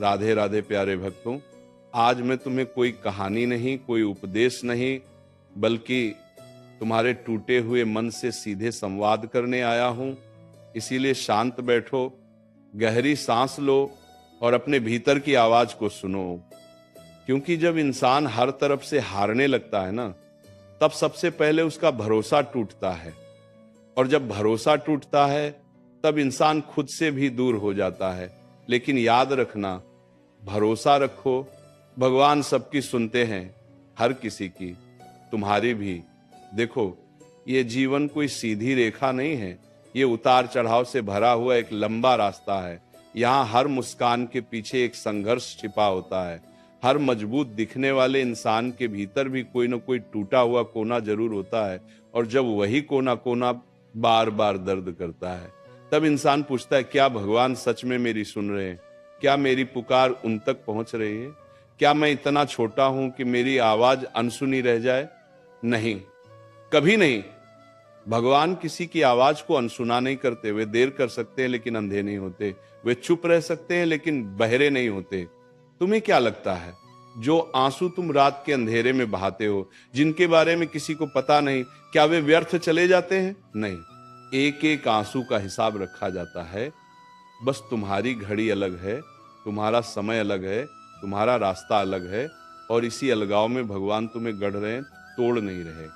राधे राधे प्यारे भक्तों, आज मैं तुम्हें कोई कहानी नहीं, कोई उपदेश नहीं, बल्कि तुम्हारे टूटे हुए मन से सीधे संवाद करने आया हूं। इसीलिए शांत बैठो, गहरी सांस लो और अपने भीतर की आवाज को सुनो। क्योंकि जब इंसान हर तरफ से हारने लगता है ना, तब सबसे पहले उसका भरोसा टूटता है। और जब भरोसा टूटता है, तब इंसान खुद से भी दूर हो जाता है। लेकिन याद रखना, भरोसा रखो, भगवान सबकी सुनते हैं, हर किसी की, तुम्हारी भी। देखो, ये जीवन कोई सीधी रेखा नहीं है, ये उतार चढ़ाव से भरा हुआ एक लंबा रास्ता है। यहाँ हर मुस्कान के पीछे एक संघर्ष छिपा होता है। हर मजबूत दिखने वाले इंसान के भीतर भी कोई ना कोई टूटा हुआ कोना जरूर होता है। और जब वही कोना कोना बार बार दर्द करता है, तब इंसान पूछता है, क्या भगवान सच में मेरी सुन रहे हैं? क्या मेरी पुकार उन तक पहुंच रही है? क्या मैं इतना छोटा हूं कि मेरी आवाज अनसुनी रह जाए? नहीं, कभी नहीं। भगवान किसी की आवाज को अनसुना नहीं करते। वे देर कर सकते हैं लेकिन अंधे नहीं होते। वे चुप रह सकते हैं लेकिन बहरे नहीं होते। तुम्हें क्या लगता है, जो आंसू तुम रात के अंधेरे में बहाते हो, जिनके बारे में किसी को पता नहीं, क्या वे व्यर्थ चले जाते हैं? नहीं, एक एक आंसू का हिसाब रखा जाता है। बस तुम्हारी घड़ी अलग है, तुम्हारा समय अलग है, तुम्हारा रास्ता अलग है। और इसी अलगाव में भगवान तुम्हें गढ़ रहे हैं, तोड़ नहीं रहे।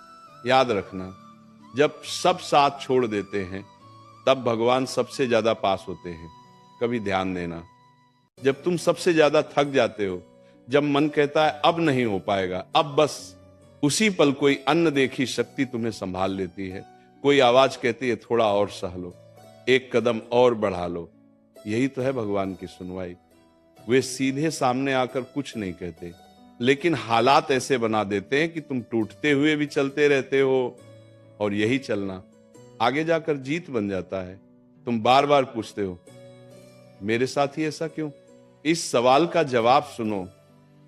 याद रखना, जब सब साथ छोड़ देते हैं, तब भगवान सबसे ज्यादा पास होते हैं। कभी ध्यान देना, जब तुम सबसे ज्यादा थक जाते हो, जब मन कहता है अब नहीं हो पाएगा, अब बस, उसी पल कोई अन्न देखी शक्ति तुम्हें संभाल लेती है। कोई आवाज कहती है, थोड़ा और सह लो, एक कदम और बढ़ा लो। यही तो है भगवान की सुनवाई। वे सीधे सामने आकर कुछ नहीं कहते, लेकिन हालात ऐसे बना देते हैं कि तुम टूटते हुए भी चलते रहते हो। और यही चलना आगे जाकर जीत बन जाता है। तुम बार बार पूछते हो, मेरे साथ ही ऐसा क्यों? इस सवाल का जवाब सुनो,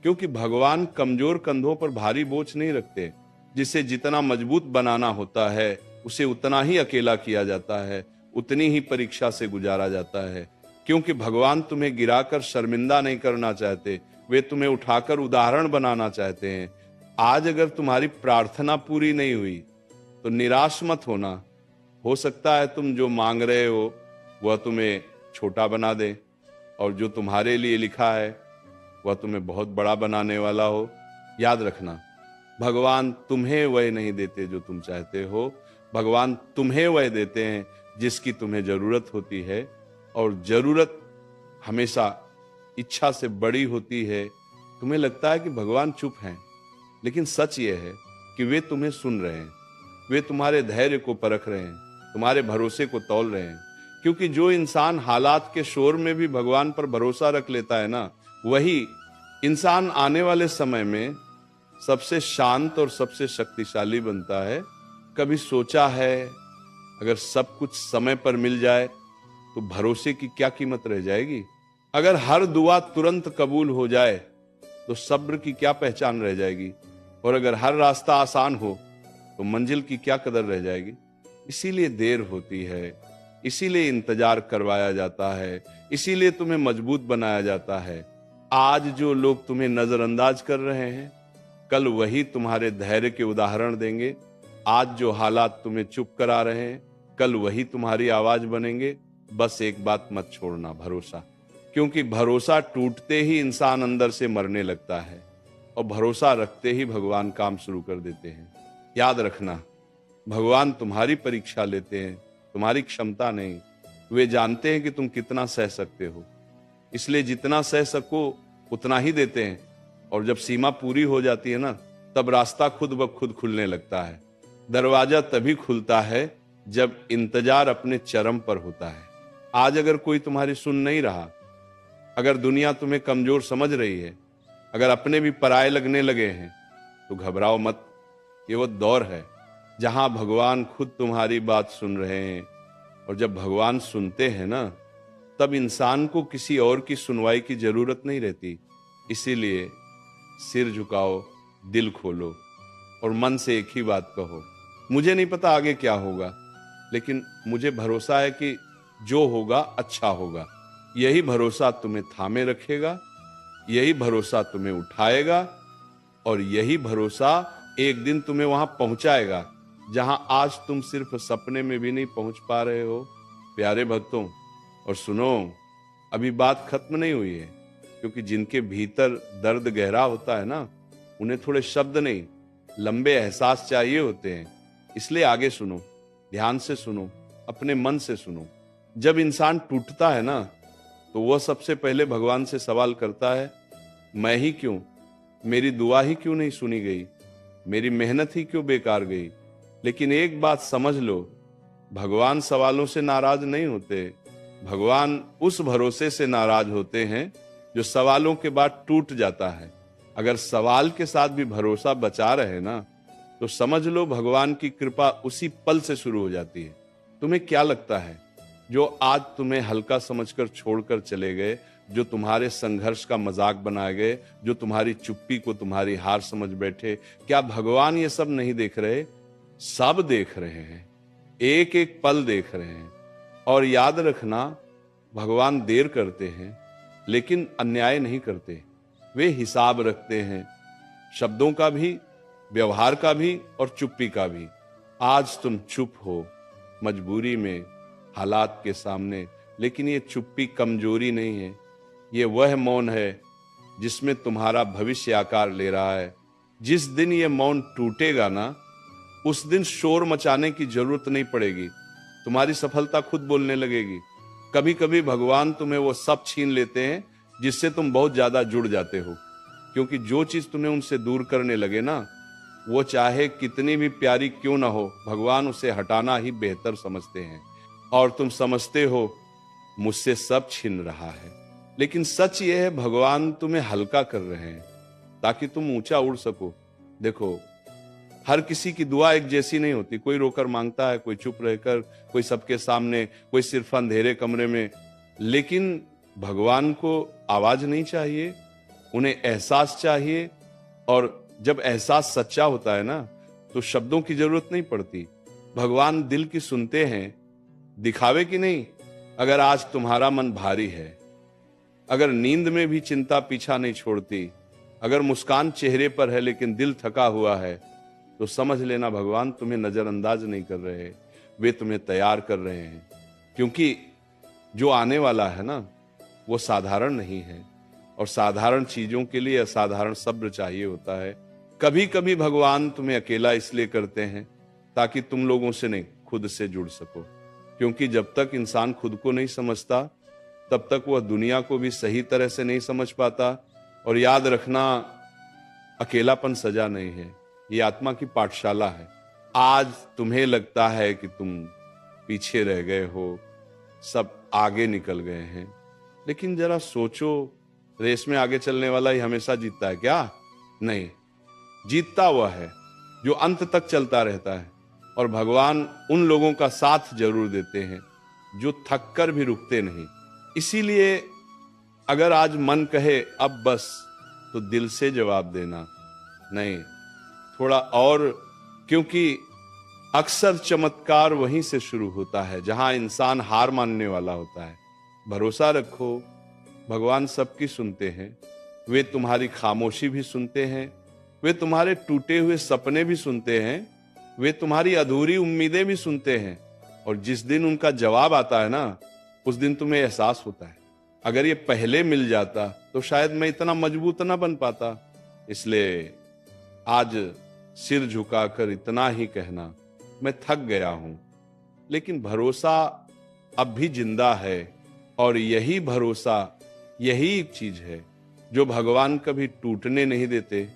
क्योंकि भगवान कमजोर कंधों पर भारी बोझ नहीं रखते। जिसे जितना मजबूत बनाना होता है, उसे उतना ही अकेला किया जाता है, उतनी ही परीक्षा से गुजारा जाता है। क्योंकि भगवान तुम्हें गिराकर शर्मिंदा नहीं करना चाहते, वे तुम्हें उठाकर उदाहरण बनाना चाहते हैं। आज अगर तुम्हारी प्रार्थना पूरी नहीं हुई, तो निराश मत होना। हो सकता है तुम जो मांग रहे हो वह तुम्हें छोटा बना दे, और जो तुम्हारे लिए लिखा है वह तुम्हें बहुत बड़ा बनाने वाला हो। याद रखना, भगवान तुम्हें वह नहीं देते जो तुम चाहते हो, भगवान तुम्हें वह देते हैं जिसकी तुम्हें जरूरत होती है। और जरूरत हमेशा इच्छा से बड़ी होती है। तुम्हें लगता है कि भगवान चुप हैं, लेकिन सच यह है कि वे तुम्हें सुन रहे हैं। वे तुम्हारे धैर्य को परख रहे हैं, तुम्हारे भरोसे को तौल रहे हैं। क्योंकि जो इंसान हालात के शोर में भी भगवान पर भरोसा रख लेता है ना, वही इंसान आने वाले समय में सबसे शांत और सबसे शक्तिशाली बनता है। कभी सोचा है, अगर सब कुछ समय पर मिल जाए तो भरोसे की क्या कीमत रह जाएगी? अगर हर दुआ तुरंत कबूल हो जाए तो सब्र की क्या पहचान रह जाएगी? और अगर हर रास्ता आसान हो तो मंजिल की क्या कदर रह जाएगी? इसीलिए देर होती है, इसीलिए इंतजार करवाया जाता है, इसीलिए तुम्हें मजबूत बनाया जाता है। आज जो लोग तुम्हें नजरअंदाज कर रहे हैं, कल वही तुम्हारे धैर्य के उदाहरण देंगे। आज जो हालात तुम्हें चुप करा रहे हैं, कल वही तुम्हारी आवाज बनेंगे। बस एक बात मत छोड़ना, भरोसा। क्योंकि भरोसा टूटते ही इंसान अंदर से मरने लगता है, और भरोसा रखते ही भगवान काम शुरू कर देते हैं। याद रखना, भगवान तुम्हारी परीक्षा लेते हैं, तुम्हारी क्षमता नहीं। वे जानते हैं कि तुम कितना सह सकते हो, इसलिए जितना सह सको उतना ही देते हैं। और जब सीमा पूरी हो जाती है ना, तब रास्ता खुद ब खुद खुलने लगता है। दरवाजा तभी खुलता है जब इंतजार अपने चरम पर होता है। आज अगर कोई तुम्हारी सुन नहीं रहा, अगर दुनिया तुम्हें कमजोर समझ रही है, अगर अपने भी पराये लगने लगे हैं, तो घबराओ मत। ये वो दौर है जहां भगवान खुद तुम्हारी बात सुन रहे हैं। और जब भगवान सुनते हैं ना, तब इंसान को किसी और की सुनवाई की जरूरत नहीं रहती। इसीलिए सिर झुकाओ, दिल खोलो और मन से एक ही बात कहो, मुझे नहीं पता आगे क्या होगा, लेकिन मुझे भरोसा है कि जो होगा अच्छा होगा। यही भरोसा तुम्हें थामे रखेगा, यही भरोसा तुम्हें उठाएगा और यही भरोसा एक दिन तुम्हें वहां पहुंचाएगा जहां आज तुम सिर्फ सपने में भी नहीं पहुंच पा रहे हो। प्यारे भक्तों, और सुनो, अभी बात खत्म नहीं हुई है, क्योंकि जिनके भीतर दर्द गहरा होता है ना, उन्हें थोड़े शब्द नहीं, लंबे एहसास चाहिए होते हैं। इसलिए आगे सुनो, ध्यान से सुनो, अपने मन से सुनो। जब इंसान टूटता है ना, तो वह सबसे पहले भगवान से सवाल करता है, मैं ही क्यों, मेरी दुआ ही क्यों नहीं सुनी गई, मेरी मेहनत ही क्यों बेकार गई। लेकिन एक बात समझ लो, भगवान सवालों से नाराज नहीं होते, भगवान उस भरोसे से नाराज होते हैं जो सवालों के बाद टूट जाता है। अगर सवाल के साथ भी भरोसा बचा रहे ना, तो समझ लो भगवान की कृपा उसी पल से शुरू हो जाती है। तुम्हें क्या लगता है, जो आज तुम्हें हल्का समझकर छोड़कर चले गए, जो तुम्हारे संघर्ष का मजाक बनाए गए, जो तुम्हारी चुप्पी को तुम्हारी हार समझ बैठे, क्या भगवान ये सब नहीं देख रहे? सब देख रहे हैं, एक एक पल देख रहे हैं। और याद रखना, भगवान देर करते हैं लेकिन अन्याय नहीं करते। वे हिसाब रखते हैं, शब्दों का भी, व्यवहार का भी और चुप्पी का भी। आज तुम चुप हो मजबूरी में, हालात के सामने, लेकिन ये चुप्पी कमजोरी नहीं है, ये वह मौन है जिसमें तुम्हारा भविष्य आकार ले रहा है। जिस दिन ये मौन टूटेगा ना, उस दिन शोर मचाने की जरूरत नहीं पड़ेगी, तुम्हारी सफलता खुद बोलने लगेगी। कभी कभी भगवान तुम्हें वो सब छीन लेते हैं जिससे तुम बहुत ज्यादा जुड़ जाते हो, क्योंकि जो चीज तुम्हें उनसे दूर करने लगे ना, वो चाहे कितनी भी प्यारी क्यों ना हो, भगवान उसे हटाना ही बेहतर समझते हैं। और तुम समझते हो मुझसे सब छिन रहा है, लेकिन सच ये है, भगवान तुम्हें हल्का कर रहे हैं ताकि तुम ऊंचा उड़ सको। देखो, हर किसी की दुआ एक जैसी नहीं होती। कोई रोकर मांगता है, कोई चुप रहकर, कोई सबके सामने, कोई सिर्फ अंधेरे कमरे में। लेकिन भगवान को आवाज नहीं चाहिए, उन्हें एहसास चाहिए। और जब एहसास सच्चा होता है ना, तो शब्दों की जरूरत नहीं पड़ती। भगवान दिल की सुनते हैं, दिखावे की नहीं। अगर आज तुम्हारा मन भारी है, अगर नींद में भी चिंता पीछा नहीं छोड़ती, अगर मुस्कान चेहरे पर है लेकिन दिल थका हुआ है, तो समझ लेना भगवान तुम्हें नजरअंदाज नहीं कर रहे, वे तुम्हें तैयार कर रहे हैं। क्योंकि जो आने वाला है ना, वो साधारण नहीं है, और साधारण चीजों के लिए असाधारण सब्र चाहिए होता है। कभी कभी भगवान तुम्हें अकेला इसलिए करते हैं ताकि तुम लोगों से नहीं, खुद से जुड़ सको। क्योंकि जब तक इंसान खुद को नहीं समझता, तब तक वह दुनिया को भी सही तरह से नहीं समझ पाता। और याद रखना, अकेलापन सजा नहीं है, ये आत्मा की पाठशाला है। आज तुम्हें लगता है कि तुम पीछे रह गए हो, सब आगे निकल गए हैं, लेकिन जरा सोचो, रेस में आगे चलने वाला ही हमेशा जीतता है क्या? नहीं, जीतता वह है जो अंत तक चलता रहता है। और भगवान उन लोगों का साथ जरूर देते हैं जो थक कर भी रुकते नहीं। इसीलिए अगर आज मन कहे अब बस, तो दिल से जवाब देना, नहीं, थोड़ा और। क्योंकि अक्सर चमत्कार वहीं से शुरू होता है जहां इंसान हार मानने वाला होता है। भरोसा रखो, भगवान सबकी सुनते हैं। वे तुम्हारी खामोशी भी सुनते हैं, वे तुम्हारे टूटे हुए सपने भी सुनते हैं, वे तुम्हारी अधूरी उम्मीदें भी सुनते हैं। और जिस दिन उनका जवाब आता है ना, उस दिन तुम्हें एहसास होता है, अगर ये पहले मिल जाता तो शायद मैं इतना मजबूत ना बन पाता। इसलिए आज सिर झुकाकर इतना ही कहना, मैं थक गया हूं, लेकिन भरोसा अब भी जिंदा है। और यही भरोसा, यही एक चीज है जो भगवान कभी टूटने नहीं देते।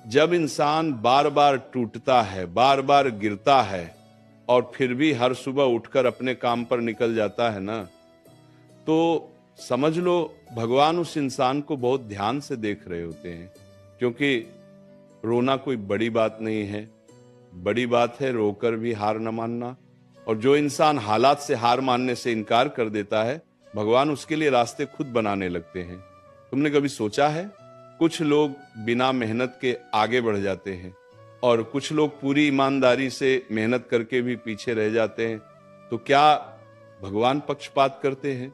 जब इंसान बार बार टूटता है, बार बार गिरता है, और फिर भी हर सुबह उठकर अपने काम पर निकल जाता है ना, तो समझ लो भगवान उस इंसान को बहुत ध्यान से देख रहे होते हैं। क्योंकि रोना कोई बड़ी बात नहीं है, बड़ी बात है रोकर भी हार न मानना। और जो इंसान हालात से हार मानने से इनकार कर देता है, भगवान उसके लिए रास्ते खुद बनाने लगते हैं। तुमने कभी सोचा है, कुछ लोग बिना मेहनत के आगे बढ़ जाते हैं और कुछ लोग पूरी ईमानदारी से मेहनत करके भी पीछे रह जाते हैं। तो क्या भगवान पक्षपात करते हैं?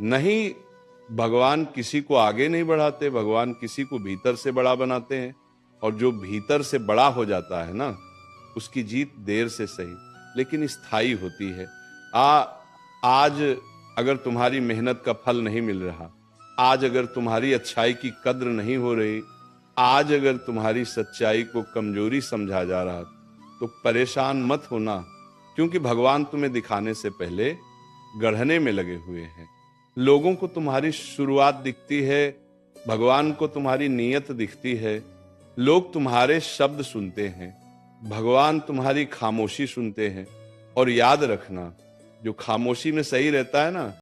नहीं, भगवान किसी को आगे नहीं बढ़ाते, भगवान किसी को भीतर से बड़ा बनाते हैं। और जो भीतर से बड़ा हो जाता है ना, उसकी जीत देर से सही लेकिन स्थायी होती है। आज अगर तुम्हारी मेहनत का फल नहीं मिल रहा, आज अगर तुम्हारी अच्छाई की कद्र नहीं हो रही, आज अगर तुम्हारी सच्चाई को कमजोरी समझा जा रहा, तो परेशान मत होना, क्योंकि भगवान तुम्हें दिखाने से पहले गढ़ने में लगे हुए हैं। लोगों को तुम्हारी शुरुआत दिखती है, भगवान को तुम्हारी नीयत दिखती है। लोग तुम्हारे शब्द सुनते हैं, भगवान तुम्हारी खामोशी सुनते हैं। और याद रखना, जो खामोशी में सही रहता है ना,